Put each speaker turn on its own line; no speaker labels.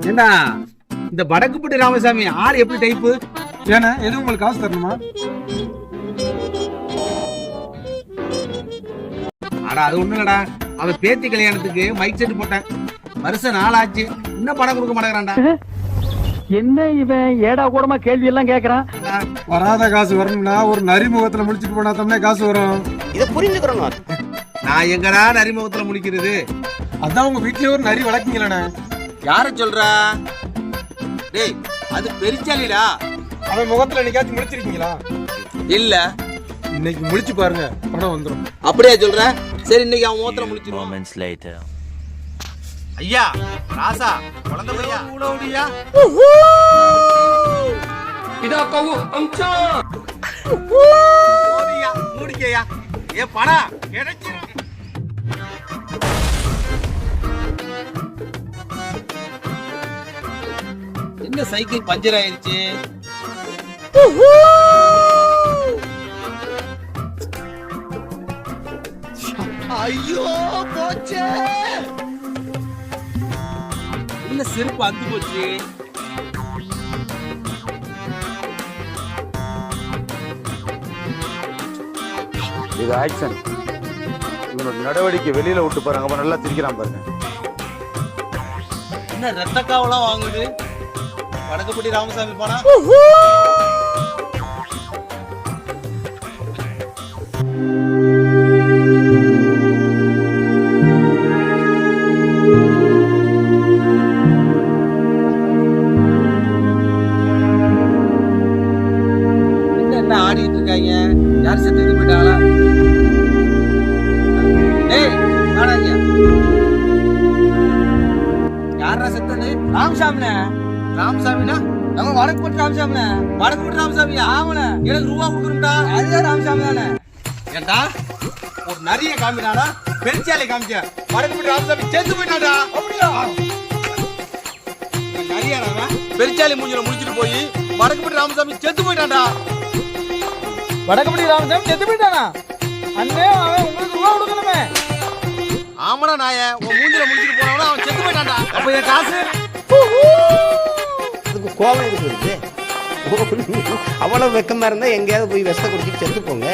ஏண்டா இந்த வடக்குப்பட்டி ராமசாமி ஆள் எப்படி டைப்பு?
ஏன்னா எதுவும் உங்களுக்கு காசு தரணுமா?
ஆடா அது ஒண்ணு இல்லடா, அவன் பேத்தி கல்யாணத்துக்கு மைக் செட் போட்டேன், வருஷம் நாளாச்சு, இன்னும் பணம் கொடுக்க மாட்டேங்கிறான்டா.
என்ன இவன் ஏடா கூடமா கேள்வி எல்லாம் கேக்குறான்?
வராத காசு வரணும்னா ஒரு நரிமுகத்துல முடிச்சுட்டு போனா தம்மே காசு வரும்.
இத புரிஞ்சுக்கிறோம்.
நான் எங்கடா நரிமுகத்துல முடிக்கிறது?
அதான் உங்க வீட்லயே ஒரு நரி வளர்க்கீங்களே.
யார சொல்றா? டேய் அது பெருச்சாலிடா.
அவன் முகத்துல என்னைக்காச்சும் முடிச்சிருக்கீங்களா?
இல்ல.
இன்னைக்கு முடிச்சு பாருங்க, பணம் வந்துடும்.
அப்படியே சொல்ற? சரி இன்னைக்கு அவன் முகத்துல முடிச்சிருவான். ஐயா ராசா குழந்தை பையா ஊடோடியா இதா கவு அம்சா ஓடியா மூடிக்கையா ஏ பணா கிடைச்சிரும். என்ன சைக்கிள் பஞ்சர் ஆயிருச்சு? ஐயோ போச்சே, இல்ல செருப்பு அந்து போச்சு.
இது ஆக்சன். இவனோட நடவடிக்கை வெளியில விட்டு பாருங்க, அப்ப நல்லா திரிக்கிறான் பாருங்க.
என்ன ரத்த காவலாம் வாங்குது வடக்குப்பட்டி ராமசாமி போனா? என்ன ஆடிட்டு இருக்காங்க? யார் செத்து போயிட்டாங்களா? டேய் வாடாங்க. யாரா செத்தது? ராமசாமிண்ணே. ராமசாமினா நம்ம வடக்குப்பட்டி ராமசாமிண்ணே. வடக்குப்பட்டி ராமசாமியா? ஆமாண்ணே. எனக்கு ரூபா கொடுக்கணும்டா. அதுதான் ராமசாமி தானே. ஏண்டா ஒரு நிறைய காமினாடா, பெருச்சாலை காமிச்ச. வடக்குப்பட்டி ராமசாமி செத்து போயிட்டாடா. அப்படியா? நிறையாடா பெருச்சாலை மூஞ்சில முடிச்சிட்டு போய் வடக்குப்பட்டி ராமசாமி செத்து போயிட்டான்டா.
வடக்குப்பட்டி ராமசாமி செத்து போயிட்டானா? அண்ணே அவன் உங்களுக்கு ரூபா கொடுக்கணுமே.
ஆமாடா நாய, உன் மூஞ்சில முடிச்சிட்டு போனவன அவன் செத்து போயிட்டான்டா. அப்ப என் காசு?
அதுக்கு கோபம் இருக்கு. அவ்வளவு வெக்கமா இருந்தா எங்கேயாவது போய் விஷத்தை குடிச்சிட்டு செத்து போங்க.